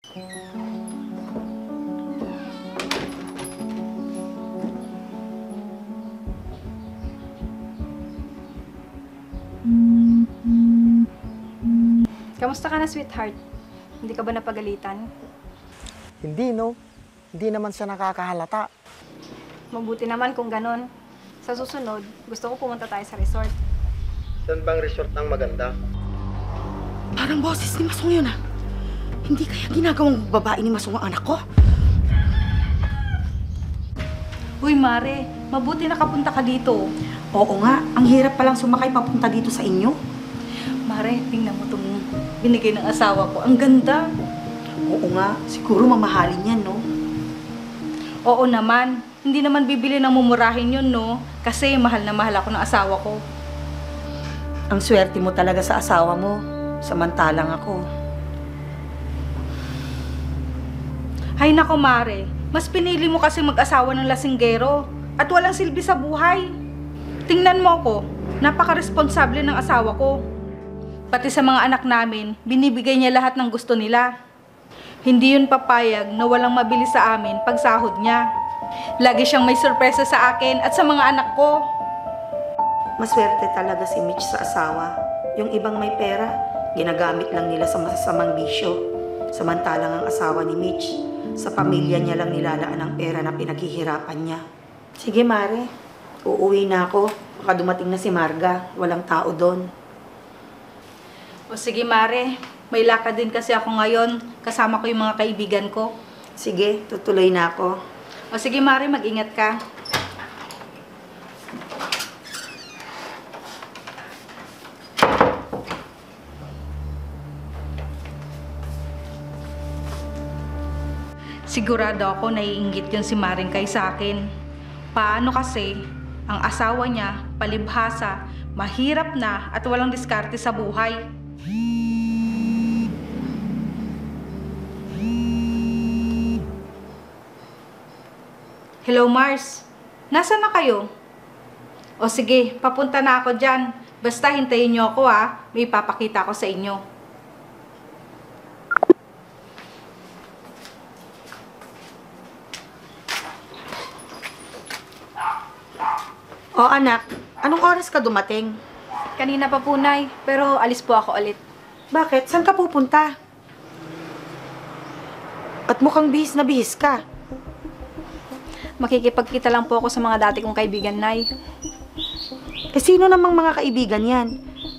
Kamusta ka na, sweetheart? Hindi ka ba napagalitan? Hindi, no? Hindi naman siya nakakahalata. Mabuti naman kung ganon. Sa susunod, gusto ko pumunta tayo sa resort. Saan bang resort ang maganda? Parang boses ni Masong yun, ah. Hindi kaya ginagawang babae ni Masong ang anak ko? Uy, Mare, mabuti nakapunta ka dito. Oo nga, ang hirap palang sumakay papunta dito sa inyo. Mare, tingnan mo itong binigay ng asawa ko. Ang ganda. Oo nga, siguro mamahalin yan, no? Oo naman. Hindi naman bibili ng mumurahin yun, no? Kasi mahal na mahal ako ng asawa ko. Ang swerte mo talaga sa asawa mo, samantalang ako. Hay nako, Mare. Mas pinili mo kasi mag-asawa ng lasinggero at walang silbi sa buhay. Tingnan mo ko, napaka-responsable ng asawa ko. Pati sa mga anak namin, binibigay niya lahat ng gusto nila. Hindi yun papayag na walang mabili sa amin pag sahod niya. Lagi siyang may sorpresa sa akin at sa mga anak ko. Maswerte talaga si Mitch sa asawa. Yung ibang may pera, ginagamit lang nila sa masasamang bisyo. Samantalang ang asawa ni Mitch, sa pamilya niya lang nilalaan ang pera na pinaghihirapan niya. Sige, Mare. Uuwi na ako. Baka dumating na si Marga. Walang tao doon. O sige, Mare. May lakad din kasi ako ngayon. Kasama ko yung mga kaibigan ko. Sige, tutuloy na ako. O sige, Mare, mag-ingat ka. Sigurado ako naiinggit yun si Maring kay sa akin. Paano kasi, ang asawa niya, palibhasa, mahirap na at walang diskarte sa buhay. Hello, Mars. Nasaan na kayo? O sige, papunta na ako dyan. Basta hintayin niyo ako, ha. May ipapakita ko sa inyo. O anak, anong oras ka dumating? Kanina pa po, Nay. Pero alis po ako ulit. Bakit? Saan ka pupunta? At mukhang bihis na bihis ka. Makikipagkita lang po ako sa mga dati kong kaibigan, Nay. Eh sino namang mga kaibigan yan?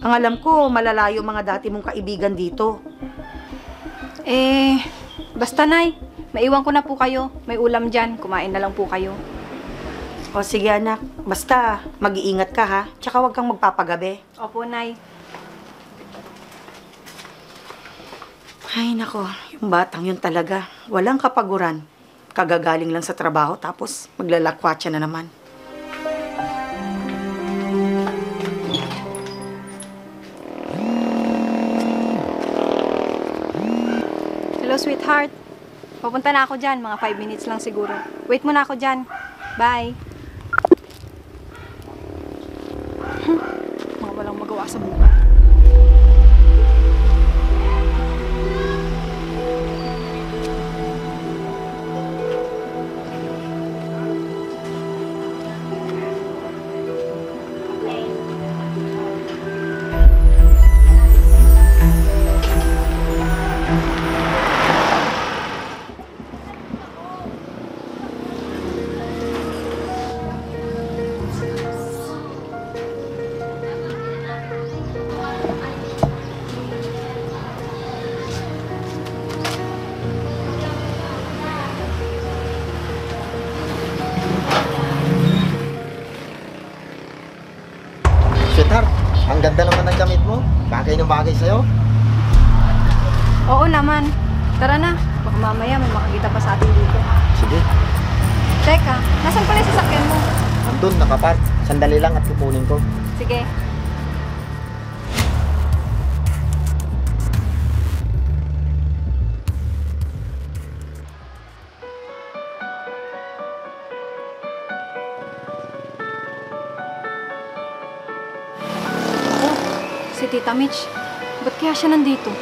Ang alam ko, malalayo mga dati mong kaibigan dito. Basta, Nay. Maiwan ko na po kayo. May ulam dyan. Kumain na lang po kayo. O sige anak, basta mag-iingat ka ha. Tsaka huwag kang magpapagabi. Opo, Nay. Ay nako, yung batang yun talaga. Walang kapaguran. Kagagaling lang sa trabaho tapos maglalakwatsa na naman. Hello, sweetheart. Papunta na ako dyan. Mga 5 minutes lang siguro. Wait muna ako dyan. Bye. Mga walang magawa sa buhay. Sweetheart, ang ganda naman ng damit mo. Bagay na bagay sa'yo. Oo naman. Tara na. Baka mamaya may makakita pa sa atin dito. Sige, Teka, nasan pala yung sasakyan mo? andun, nakapark. Sandali lang at kukunin ko. Sige. Si Tita Mitch, ba't kaya siya nandito?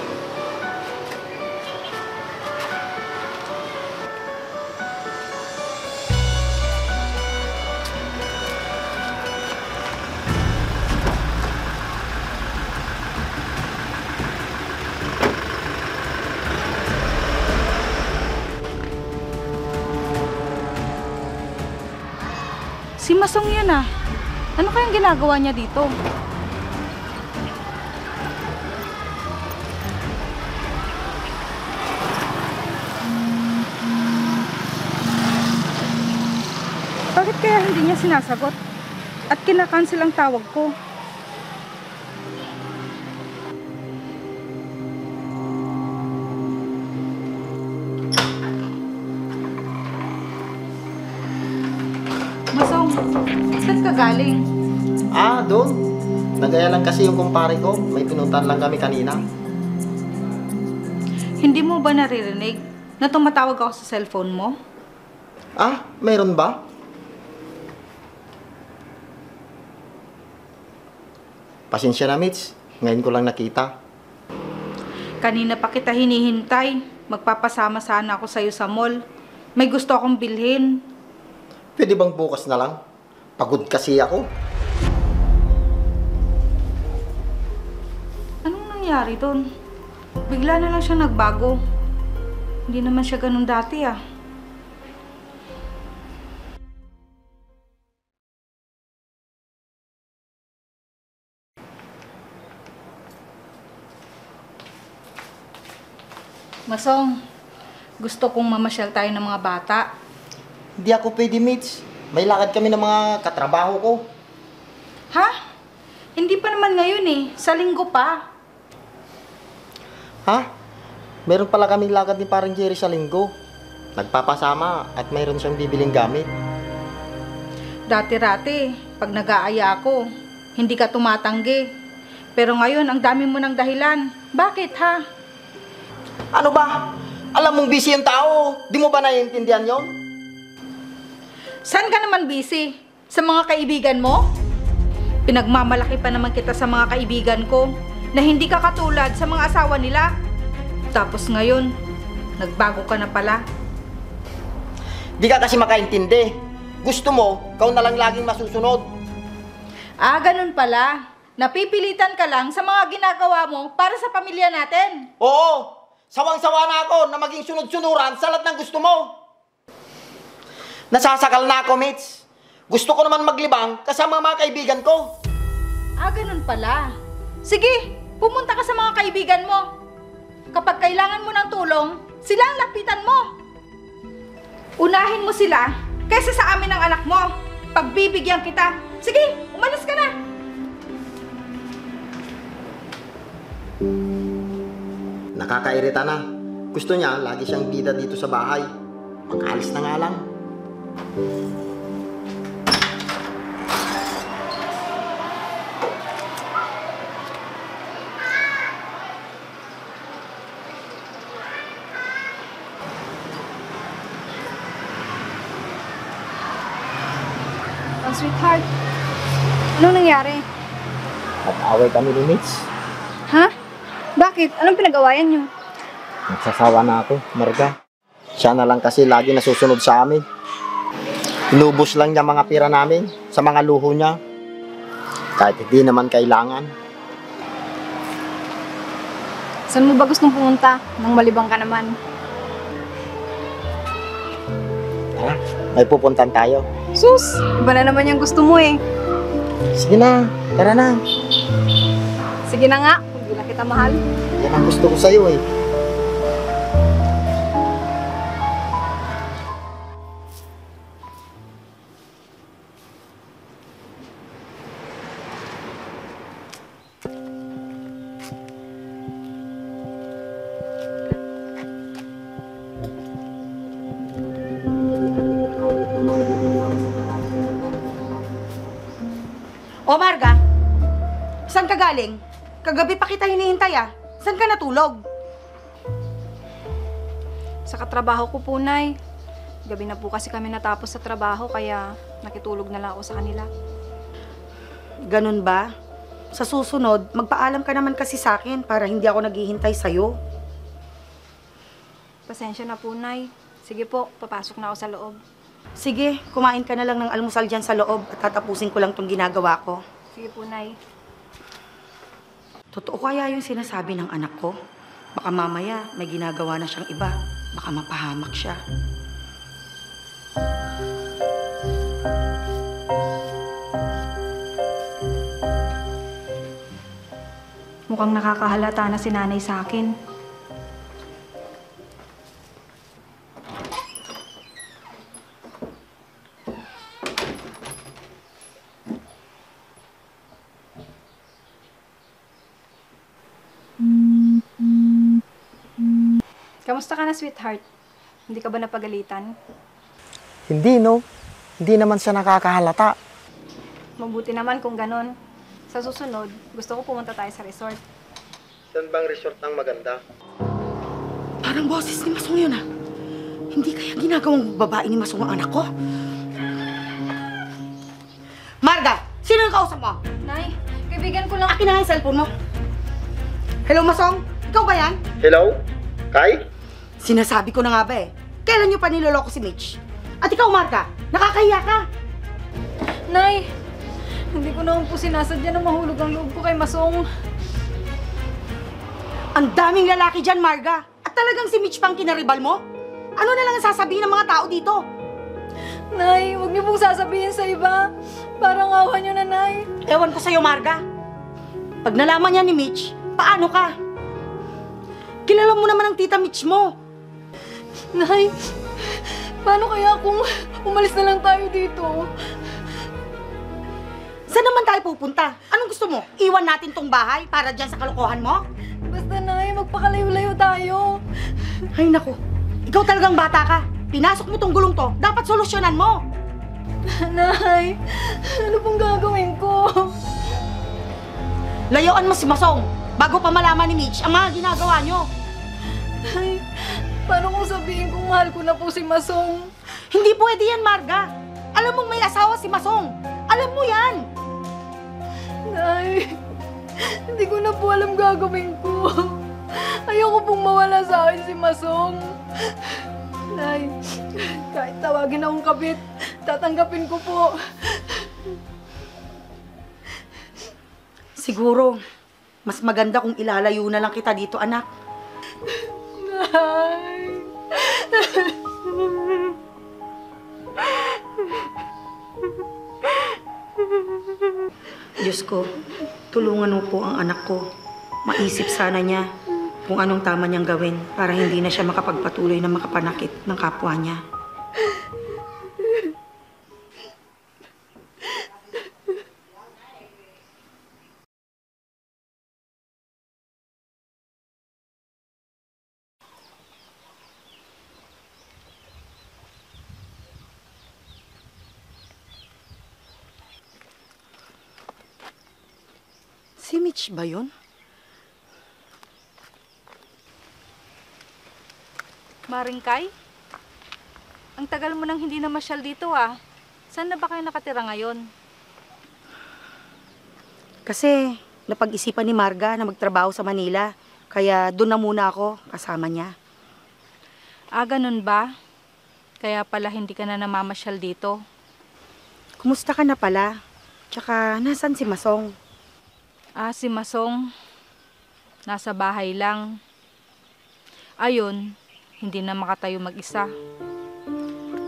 Si Masong yun ah. Ano kayang ginagawa niya dito? Bakit kaya hindi niya sinasagot? At kinakancel ang tawag ko? Masong, saan ka galing? Ah, doon. Nagaya lang kasi yung kumpare ko. May pinuntan lang kami kanina. Hindi mo ba naririnig na tumatawag ako sa cellphone mo? Ah, mayroon ba? Pasensya na, Mitch. Ngayon ko lang nakita. Kanina pa kita hinihintay. Magpapasama sana ako sa'yo sa mall. May gusto akong bilhin. Pwede bang bukas na lang? Pagod kasi ako. Anong nangyari doon? Bigla na lang siya nagbago. Hindi naman siya ganun dati ah. Masong, gusto kong mamasyal tayo ng mga bata. Hindi ako pwede, Mitch. May lakad kami ng mga katrabaho ko. Ha? Hindi pa naman ngayon eh. Sa linggo pa. Ha? Meron pala kaming lakad ni parang Jerry sa linggo. Nagpapasama at mayroon siyang bibiling gamit. Dati-rati, pag nag-aaya ako, hindi ka tumatanggi. Pero ngayon, ang dami mo ng dahilan. Bakit ha? Ano ba? Alam mong busy yung tao. Di mo ba naiintindihan yon? Saan ka naman busy? Sa mga kaibigan mo? Pinagmamalaki pa naman kita sa mga kaibigan ko na hindi ka katulad sa mga asawa nila. Tapos ngayon, nagbago ka na pala. Di ka kasi makaintindi. Gusto mo, ikaw na lang laging masusunod. Ah, ganun pala. Napipilitan ka lang sa mga ginagawa mo para sa pamilya natin. Oo! Sawang-sawa na ako na maging sunod-sunuran sa lahat ng gusto mo. Nasasakal na ako, Mitch. Gusto ko naman maglibang kasama mga kaibigan ko. Ah, ganun pala. Sige, pumunta ka sa mga kaibigan mo. Kapag kailangan mo ng tulong, sila ang lapitan mo. Unahin mo sila kaysa sa amin ng anak mo. Pagbibigyan kita. Sige, umalis ka na. Nakakairita na. Gusto niya, lagi siyang bida dito sa bahay. Makaalis na nga lang. Oh, sweetheart. Anong nangyari? Nag-away kami ni Mitch. Ha? Bakit? Anong pinag-awayan nyo? Nagsasawa na ako, Marga. Siya na lang kasi lagi nasusunod sa amin. Inubos lang niya mga pira namin sa mga luho niya. Kahit hindi naman kailangan. Saan mo ba gustong pumunta? Nang malibang ka naman. Tara, may pupuntan tayo. Sus! Iba na naman yung gusto mo eh. Sige na, tara na. Sige na nga, kung di lang kita mahal. Yan ang gusto ko sa'yo eh. O Marga, saan ka galing? Kagabi pa kita hinihintay ah. Saan ka natulog? Sa katrabaho ko po, Nay. Gabi na po kasi kami natapos sa trabaho, kaya nakitulog na lang ako sa kanila. Ganun ba? Sa susunod, magpaalam ka naman kasi sa akin para hindi ako naghihintay sa'yo. Pasensya na po, Nay. Sige po, papasok na ako sa loob. Sige, kumain ka na lang ng almusal dyan sa loob at tatapusin ko lang tong ginagawa ko. Sige po, Nay. Totoo kaya yung sinasabi ng anak ko? Baka mamaya may ginagawa na siyang iba. Baka mapahamak siya. Mukhang nakakahalata na si nanay sa akin. Kamusta ka na, sweetheart? Hindi ka ba napagalitan? Hindi, no? Hindi naman siya nakakahalata. Mabuti naman kung ganon. Sa susunod, gusto ko pumunta tayo sa resort. Saan bang resort ang maganda? Parang boses ni Masong yun, ah. Hindi kaya ginagawang babae ni Masong ang anak ko? Marga! Sino yung kausap mo? Nay, kaibigan ko lang. Akin na nga yung cellphone mo. Hello, Masong? Ikaw ba yan? Hello? Kai? Sinasabi ko na nga ba eh. Kailan niyo pa niloloko si Mitch? At ikaw, Marga, nakakahiya ka. Nay, hindi ko naman po sinasadya na mahulog ang loob ko kay Masong. Ang daming lalaki dyan, Marga. At talagang si Mitch pang kinaribal mo? Ano na lang ang sasabihin ng mga tao dito? Nay, huwag niyo pong sasabihin sa iba. Parang awa niyo na, Nay. Ewan ko sa'yo, Marga. Pag nalaman niya ni Mitch, paano ka? Kilala mo naman ang tita Mitch mo. Nay, paano kaya kung umalis na lang tayo dito? Saan naman tayo pupunta? Anong gusto mo? Iwan natin tong bahay para dyan sa kalokohan mo? Basta, Nay, magpakalayo-layo tayo. Ay, naku. Ikaw talagang bata ka. Pinasok mo tong gulong to. Dapat solusyonan mo. Nay, ano pong gagawin ko? Layuan mo si Masong bago pa malaman ni Mitch ang mga ginagawa nyo. Ay, paano kung sabihin kong mahal ko na po si Masong? Hindi pwede yan, Marga. Alam mong may asawa si Masong. Alam mo yan. Nay, hindi ko na po alam gagawin ko. Ayoko pong mawala sa akin si Masong. Nay, kahit tawagin akong kabit, tatanggapin ko po. Siguro, mas maganda kung ilalayo na lang kita dito, anak. Nay. Diyos ko, tulungan mo po ang anak ko. Maisip sana niya kung anong tama niyang gawin para hindi na siya makapagpatuloy na makapanakit ng kapwa niya. Si Mitch ba yun? Maringkay? Ang tagal mo nang hindi na masyal dito ah. Saan na ba kayo nakatira ngayon? Kasi napag-isipan ni Marga na magtrabaho sa Manila. Kaya doon na muna ako kasama niya. Ah, ganun ba? Kaya pala hindi ka na namamasyal dito. Kumusta ka na pala? Tsaka nasan si Masong? Ah, si Masong. Nasa bahay lang. Ayun, hindi na makatayo mag-isa.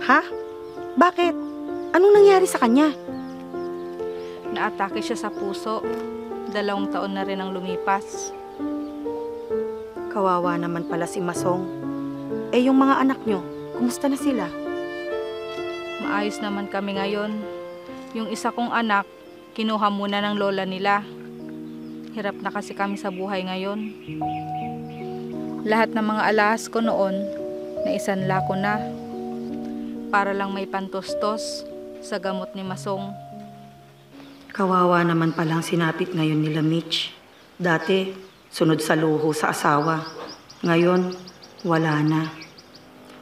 Ha? Bakit? Anong nangyari sa kanya? Naatake siya sa puso. 2 taon na rin ang lumipas. Kawawa naman pala si Masong. Eh yung mga anak nyo, kumusta na sila? Maayos naman kami ngayon. Yung isa kong anak, kinuha muna ng lola nila. Hirap na kasi kami sa buhay ngayon. Lahat ng mga alahas ko noon, naisanla ko na. Para lang may pantustos sa gamot ni Masong. Kawawa naman palang sinapit ngayon nila Mitch. Dati, sunod sa luho sa asawa. Ngayon, wala na.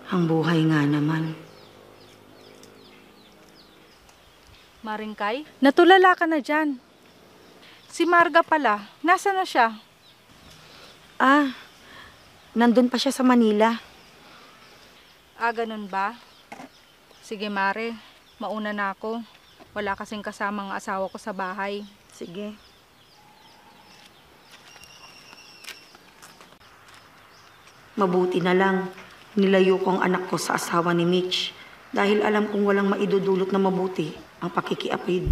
Ang buhay nga naman. Maringkay, natulala ka na dyan. Si Marga pala, nasa na siya? Ah, nandun pa siya sa Manila. Ah, ganun ba? Sige Mare, mauna na ako. Wala kasing kasamang asawa ko sa bahay. Sige. Mabuti na lang, nilayo ko ang anak ko sa asawa ni Mitch dahil alam kong walang maidudulot na mabuti ang pakikiapid.